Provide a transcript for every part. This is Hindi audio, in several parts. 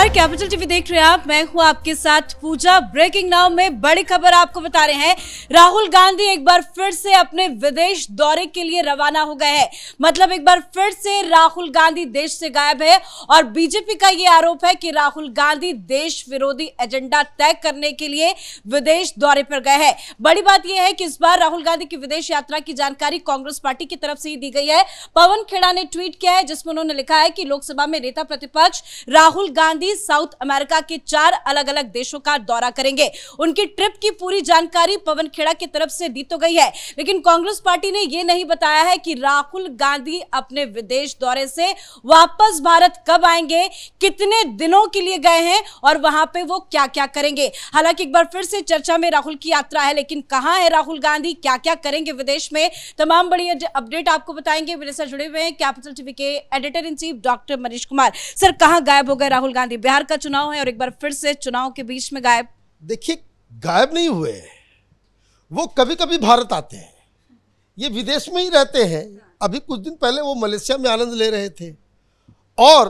नमस्कार, कैपिटल टीवी देख रहे हैं आप। मैं हूं आपके साथ पूजा। ब्रेकिंग नाउ में बड़ी खबर आपको बता रहे हैं। राहुल गांधी एक बार फिर से अपने विदेश दौरे के लिए रवाना हो गए हैं। मतलब एक बार फिर से राहुल गांधी देश से गायब है और बीजेपी का ये आरोप है कि राहुल गांधी देश विरोधी एजेंडा तय करने के लिए विदेश दौरे पर गए हैं। बड़ी बात यह है कि इस बार राहुल गांधी की विदेश यात्रा की जानकारी कांग्रेस पार्टी की तरफ से ही दी गई है। पवन खेड़ा ने ट्वीट किया है जिसमें उन्होंने लिखा है कि लोकसभा में नेता प्रतिपक्ष राहुल गांधी साउथ अमेरिका के 4 अलग अलग देशों का दौरा करेंगे। उनकी ट्रिप की पूरी जानकारी पवन खेड़ा की तरफ से दी तो गई है, लेकिन कांग्रेस पार्टी ने यह नहीं बताया है कि राहुल गांधी अपने विदेश दौरे से वापस भारत कब आएंगे, कितने दिनों के लिए गए हैं और वहां पे वो क्या क्या करेंगे। हालांकि एक बार फिर से चर्चा में राहुल की यात्रा है, लेकिन कहां है राहुल गांधी, क्या क्या करेंगे विदेश में, तमाम बड़ी अपडेट आपको बताएंगे। मेरे साथ जुड़े हुए हैं कैपिटल टीवी के editor in chief doctor Manish Kumar. Sir, कहां गायब हो गए राहुल गांधी? बिहार का चुनाव है और एक बार फिर से चुनाव के बीच में गायब। देखिए, गायब नहीं हुए, वो कभी कभी भारत आते हैं, ये विदेश में ही रहते हैं। अभी कुछ दिन पहले वो मलेशिया में आनंद ले रहे थे और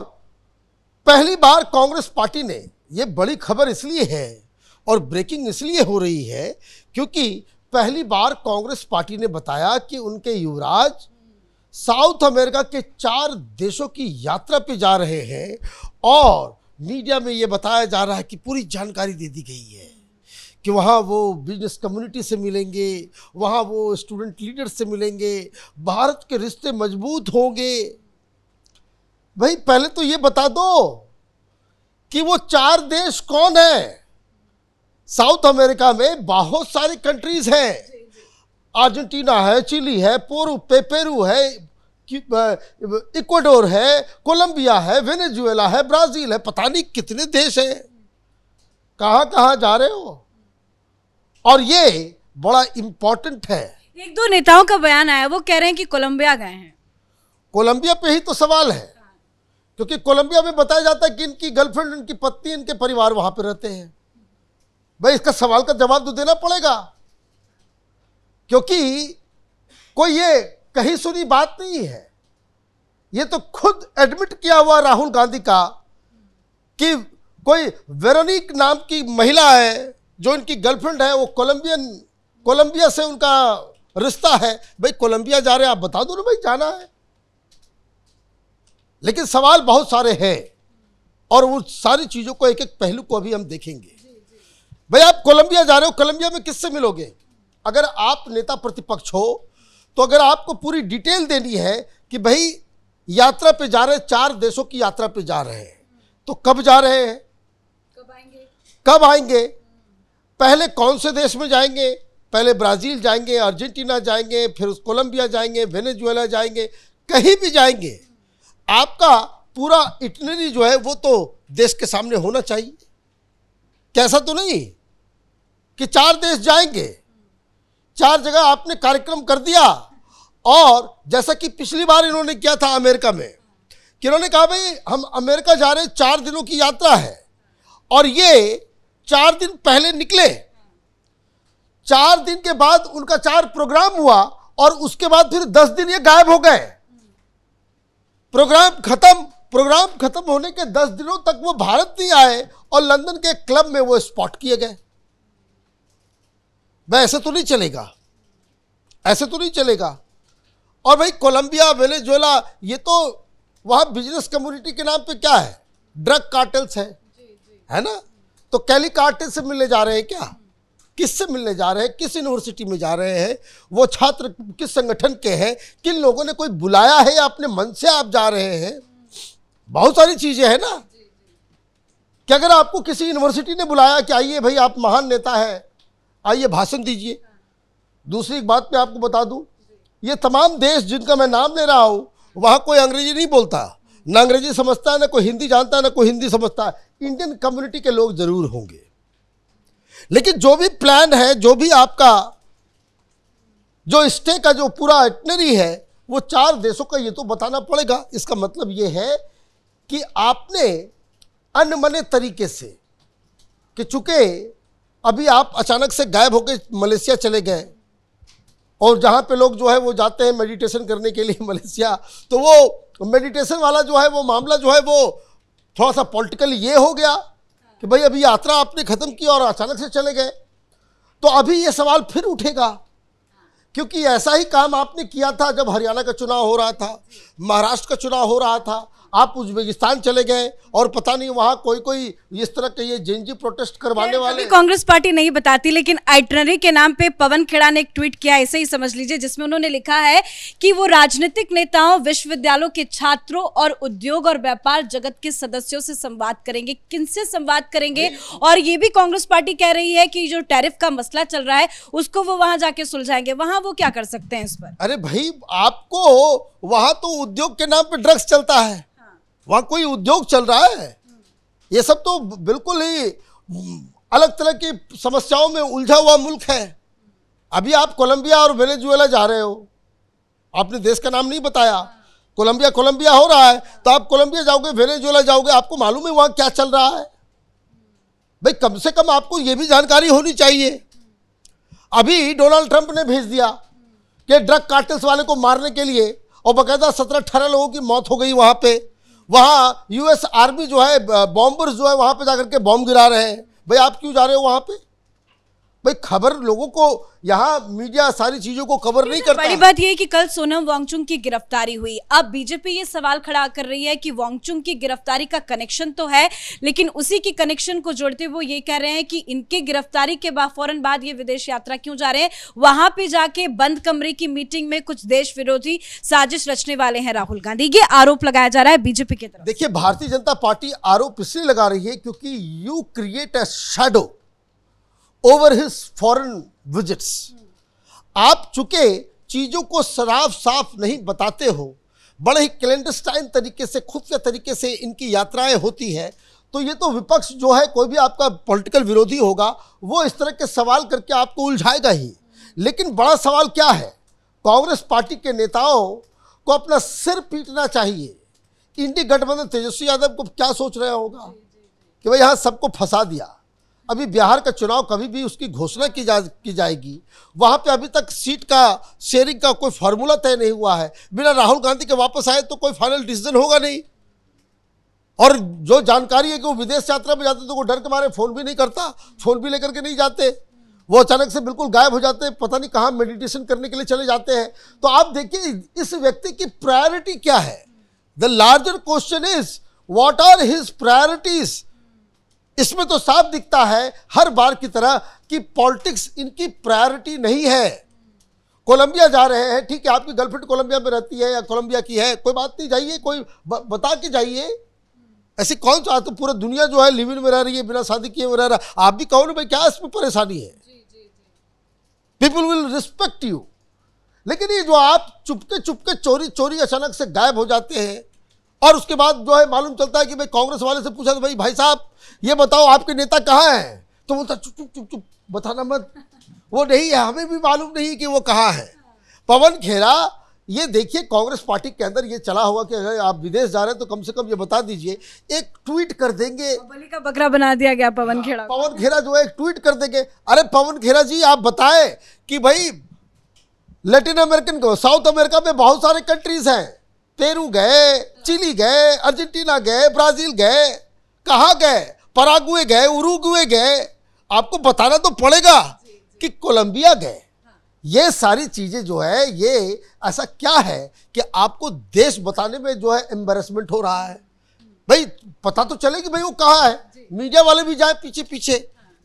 पहली बार कांग्रेस पार्टी ने, ये बड़ी खबर इसलिए है और ब्रेकिंग इसलिए हो रही है क्योंकि पहली बार कांग्रेस पार्टी ने बताया कि उनके युवराज साउथ अमेरिका के 4 देशों की यात्रा पे जा रहे हैं और मीडिया में ये बताया जा रहा है कि पूरी जानकारी दे दी गई है कि वहाँ वो बिजनेस कम्युनिटी से मिलेंगे, वहाँ वो स्टूडेंट लीडर से मिलेंगे, भारत के रिश्ते मजबूत होंगे। भाई पहले तो ये बता दो कि वो 4 देश कौन है। साउथ अमेरिका में बहुत सारी कंट्रीज हैं, अर्जेंटीना है, चिली है, पेरू है, इक्वाडोर है, कोलंबिया है, वेनेजुएला है, ब्राजील है, पता नहीं कितने देश हैं। कहां कहां जा रहे हो? और ये बड़ा इंपॉर्टेंट है। एक दो नेताओं का बयान आया, वो कह रहे हैं कि कोलंबिया गए हैं। कोलंबिया पे ही तो सवाल है, क्योंकि कोलंबिया में बताया जाता है कि इनकी गर्लफ्रेंड, इनकी पत्नी, इनके परिवार वहां पे रहते हैं। भाई इसका सवाल का जवाब तो देना पड़ेगा, क्योंकि कोई ये कहीं सुनी बात नहीं है। ये तो खुद एडमिट किया हुआ राहुल गांधी का कि कोई वेरोनिक नाम की महिला है जो इनकी गर्लफ्रेंड है, वो कोलंबिया से उनका रिश्ता है। भाई कोलंबिया जा रहे हैं, आप बता दो ना भाई जाना है। लेकिन सवाल बहुत सारे हैं और वो सारी चीजों को एक एक पहलू को अभी हम देखेंगे। भाई आप कोलंबिया जा रहे हो, कोलंबिया में किससे मिलोगे? अगर आप नेता प्रतिपक्ष हो तो अगर आपको पूरी डिटेल देनी है कि भाई यात्रा पे जा रहे हैं, 4 देशों की यात्रा पे जा रहे हैं, तो कब जा रहे हैं, कब आएंगे, पहले कौन से देश में जाएंगे, पहले ब्राजील जाएंगे, अर्जेंटीना जाएंगे, फिर कोलंबिया जाएंगे, वेनेजुएला जाएंगे, कहीं भी जाएंगे, आपका पूरा इटिनरी जो है वो तो देश के सामने होना चाहिए। कैसा तो नहीं कि 4 देश जाएंगे, 4 जगह आपने कार्यक्रम कर दिया। और जैसा कि पिछली बार इन्होंने किया था अमेरिका में, कि इन्होंने कहा भाई हम अमेरिका जा रहे हैं, 4 दिनों की यात्रा है, और ये 4 दिन पहले निकले, 4 दिन के बाद उनका 4 प्रोग्राम हुआ और उसके बाद फिर 10 दिन ये गायब हो गए। प्रोग्राम खत्म होने के 10 दिनों तक वो भारत नहीं आए और लंदन के क्लब में वो स्पॉट किए गए। भाई ऐसे तो नहीं चलेगा, ऐसे तो नहीं चलेगा। और भाई कोलंबिया, वेनेजुएला, ये तो वहां बिजनेस कम्युनिटी के नाम पे क्या है, ड्रग कार्टेल्स है ना। तो कैली कार्टेल से मिलने जा रहे हैं क्या? किससे मिलने जा रहे हैं? किस यूनिवर्सिटी में जा रहे हैं? वो छात्र किस संगठन के हैं? किन लोगों ने कोई बुलाया है या अपने मन से आप जा रहे हैं? बहुत सारी चीजें हैं ना कि अगर आपको किसी यूनिवर्सिटी ने बुलाया कि आइए भाई आप महान नेता है, आइए भाषण दीजिए। दूसरी एक बात मैं आपको बता दूं, ये तमाम देश जिनका मैं नाम ले रहा हूं, वहां कोई अंग्रेजी नहीं बोलता, ना अंग्रेजी समझता है, ना कोई हिंदी जानता है, ना कोई हिंदी समझता है। इंडियन कम्युनिटी के लोग जरूर होंगे, लेकिन जो भी प्लान है, जो भी आपका जो स्टे का जो पूरा इटनरी है, वो 4 देशों का ये तो बताना पड़ेगा। इसका मतलब ये है कि आपने अनमने तरीके से, कि चूंकि अभी आप अचानक से गायब होकर मलेशिया चले गए, और जहाँ पे लोग जो है वो जाते हैं मेडिटेशन करने के लिए मलेशिया, तो वो मेडिटेशन वाला जो है वो मामला जो है वो थोड़ा सा पॉलिटिकल ये हो गया कि भाई अभी यात्रा आपने खत्म की और अचानक से चले गए, तो अभी ये सवाल फिर उठेगा, क्योंकि ऐसा ही काम आपने किया था जब हरियाणा का चुनाव हो रहा था, महाराष्ट्र का चुनाव हो रहा था, आप उज्बेकिस्तान चले गए और पता नहीं वहां कोई इस तरह के ये जेएनजी प्रोटेस्ट करवाने वाले। कांग्रेस पार्टी नहीं बताती, लेकिन आइटनरी के नाम पे पवन खेड़ा ने एक ट्वीट किया, ऐसे ही समझ लीजिए, जिसमें उन्होंने लिखा है कि वो राजनीतिक नेताओं, विश्वविद्यालयों के छात्रों और उद्योग और व्यापार जगत के सदस्यों से संवाद करेंगे। किनसे संवाद करेंगे? और ये भी कांग्रेस पार्टी कह रही है कि जो टैरिफ का मसला चल रहा है उसको वो वहां जाके सुलझाएंगे। वहां वो क्या कर सकते हैं इस पर? अरे भाई, आपको वहां तो उद्योग के नाम पे ड्रग्स चलता है, वहां कोई उद्योग चल रहा है? ये सब तो बिल्कुल ही अलग तरह की समस्याओं में उलझा हुआ मुल्क है। अभी आप कोलंबिया और वेनेजुएला जा रहे हो, आपने देश का नाम नहीं बताया। कोलंबिया हो रहा है तो आप कोलंबिया जाओगे, वेनेजुएला जाओगे, आपको मालूम है वहां क्या चल रहा है? भाई कम से कम आपको यह भी जानकारी होनी चाहिए। अभी डोनाल्ड ट्रंप ने भेज दिया कि ड्रग कार्टेल्स वाले को मारने के लिए, और बाकायदा 17-18 लोगों की मौत हो गई वहां पे। वहां यूएस आर्मी जो है, बॉम्बर्स जो है वहां पे जाकर के बॉम्ब गिरा रहे हैं। भाई आप क्यों जा रहे हो वहां पे? भाई खबर लोगों को, यहाँ मीडिया सारी चीजों को कवर नहीं करता। बड़ी बात यह है कि कल सोनम वांगचुक की गिरफ्तारी हुई। अब बीजेपी ये सवाल खड़ा कर रही है कि वांगचुक की गिरफ्तारी का कनेक्शन तो है, लेकिन उसी की कनेक्शन को जोड़ते हुए वो ये कह रहे हैं कि इनके गिरफ्तारी के फौरन बाद ये विदेश यात्रा क्यों जा रहे हैं? वहां पे जाके बंद कमरे की मीटिंग में कुछ देश विरोधी साजिश रचने वाले हैं राहुल गांधी। ये आरोप लगाया जा रहा है बीजेपी की तरफ। देखिए, भारतीय जनता पार्टी आरोप इसलिए लगा रही है क्योंकि you create a shadow over his foreign visits. आप चूंकि चीजों को साफ नहीं बताते हो, बड़े ही क्लैंडस्टाइन तरीके से, खुफिया तरीके से इनकी यात्राएं होती है, तो ये तो विपक्ष जो है, कोई भी आपका पॉलिटिकल विरोधी होगा, वो इस तरह के सवाल करके आपको उलझाएगा ही। लेकिन बड़ा सवाल क्या है? कांग्रेस पार्टी के नेताओं को अपना सिर पीटना चाहिए। इंडी गठबंधन तेजस्वी यादव को क्या सोच रहा होगा कि भाई यहाँ सबको फंसा दिया। अभी बिहार का चुनाव कभी भी उसकी घोषणा की जाएगी, वहां पे अभी तक सीट का शेयरिंग का कोई फार्मूला तय नहीं हुआ है। बिना राहुल गांधी के वापस आए तो कोई फाइनल डिसीजन होगा नहीं। और जो जानकारी है कि वो विदेश यात्रा में जाते तो वो डर के मारे फोन भी नहीं करता, फोन भी लेकर के नहीं जाते, वो अचानक से बिल्कुल गायब हो जाते हैं, पता नहीं कहाँ मेडिटेशन करने के लिए चले जाते हैं। तो आप देखिए इस व्यक्ति की प्रायोरिटी क्या है। The larger question is what are his priorities. इसमें तो साफ दिखता है हर बार की तरह कि पॉलिटिक्स इनकी प्रायोरिटी नहीं है। कोलंबिया जा रहे हैं, ठीक है, आपकी गर्लफ्रेंड कोलंबिया में रहती है या कोलंबिया की है, कोई बात नहीं, जाइए, कोई बता के जाइए। ऐसी कौन सा, तो पूरा दुनिया जो है लिव इन में रह रही है, बिना शादी किए रह रहा। आप भी कहो ना भाई क्या इसमें परेशानी है, पीपल विल रिस्पेक्ट यू। लेकिन ये जो आप चुपके चोरी अचानक से गायब हो जाते हैं, और उसके बाद जो है मालूम चलता है कि भाई कांग्रेस वाले से पूछा तो भाई साहब ये बताओ आपके नेता कहाँ हैं, तो बोलता चुप बताना मत, वो नहीं है, हमें भी मालूम नहीं कि वो कहाँ है। पवन खेड़ा, ये देखिए कांग्रेस पार्टी के अंदर ये चला हुआ कि अगर आप विदेश जा रहे हैं तो कम से कम ये बता दीजिए, एक ट्वीट कर देंगे। बलि का बकरा बना दिया गया पवन खेड़ा। पवन खेड़ा जो है एक ट्वीट कर देंगे, अरे पवन खेड़ा जी आप बताएं कि भाई लैटिन अमेरिकन को, साउथ अमेरिका में बहुत सारे कंट्रीज हैं, पेरू गए, चिली गए, अर्जेंटीना गए, ब्राजील गए, कहाँ गए, पराग्वे गए, उरुग्वे गए, आपको बताना तो पड़ेगा कि कोलंबिया गए। ये सारी चीजें जो है, ये ऐसा क्या है कि आपको देश बताने में जो है एम्बैरेसमेंट हो रहा है। भाई पता तो चले कि भाई वो कहाँ है, मीडिया वाले भी जाए पीछे पीछे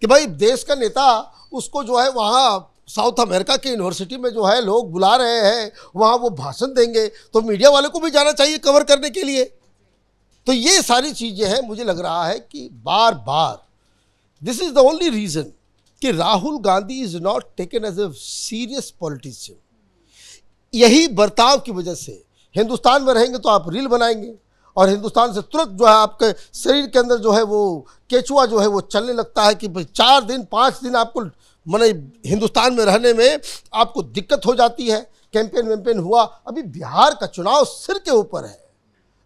कि भाई देश का नेता, उसको जो है वहाँ साउथ अमेरिका की यूनिवर्सिटी में जो है लोग बुला रहे हैं, वहाँ वो भाषण देंगे, तो मीडिया वाले को भी जाना चाहिए कवर करने के लिए। तो ये सारी चीज़ें हैं, मुझे लग रहा है कि बार बार this is the only reason कि Rahul Gandhi is not taken as a serious politician. यही बर्ताव की वजह से हिंदुस्तान में रहेंगे तो आप रील बनाएंगे, और हिंदुस्तान से तुरंत जो है आपके शरीर के अंदर जो है वो केचुआ जो है वो चलने लगता है कि भाई 4 दिन 5 दिन आपको माने हिंदुस्तान में रहने में आपको दिक्कत हो जाती है। कैंपेन वैम्पेन हुआ, अभी बिहार का चुनाव सिर के ऊपर है,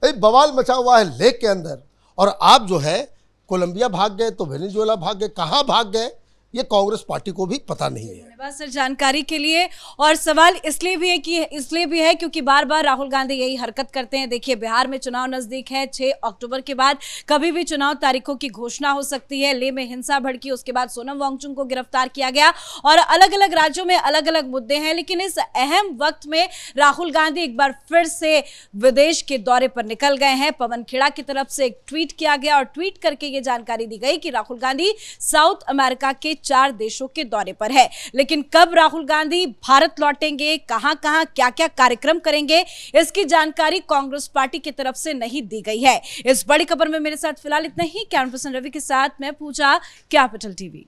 अभी बवाल मचा हुआ है लेक के अंदर, और आप जो है कोलंबिया भाग गए तो वेनेजुएला भाग गए, कहाँ भाग गए, ये कांग्रेस पार्टी को भी पता नहीं है। धन्यवाद सर जानकारी के लिए। और सवाल इसलिए भी है क्योंकि बार बार राहुल गांधी यही हरकत करते हैं। देखिए बिहार में चुनाव नजदीक है, 6 अक्टूबर के बाद कभी भी चुनाव तारीखों की घोषणा हो सकती है। लेह में हिंसा भड़की, उसके बाद सोनम वांगचुक को गिरफ्तार किया गया और अलग अलग राज्यों में अलग अलग मुद्दे हैं। लेकिन इस अहम वक्त में राहुल गांधी एक बार फिर से विदेश के दौरे पर निकल गए हैं। पवन खेड़ा की तरफ से एक ट्वीट किया गया और ट्वीट करके ये जानकारी दी गई कि राहुल गांधी साउथ अमेरिका के 4 देशों के दौरे पर है। लेकिन कब राहुल गांधी भारत लौटेंगे, कहां कहां क्या क्या कार्यक्रम करेंगे, इसकी जानकारी कांग्रेस पार्टी की तरफ से नहीं दी गई है। इस बड़ी खबर में मेरे साथ फिलहाल इतना ही। कैमरा पर्सन रवि के साथ मैं पूजा, कैपिटल टीवी।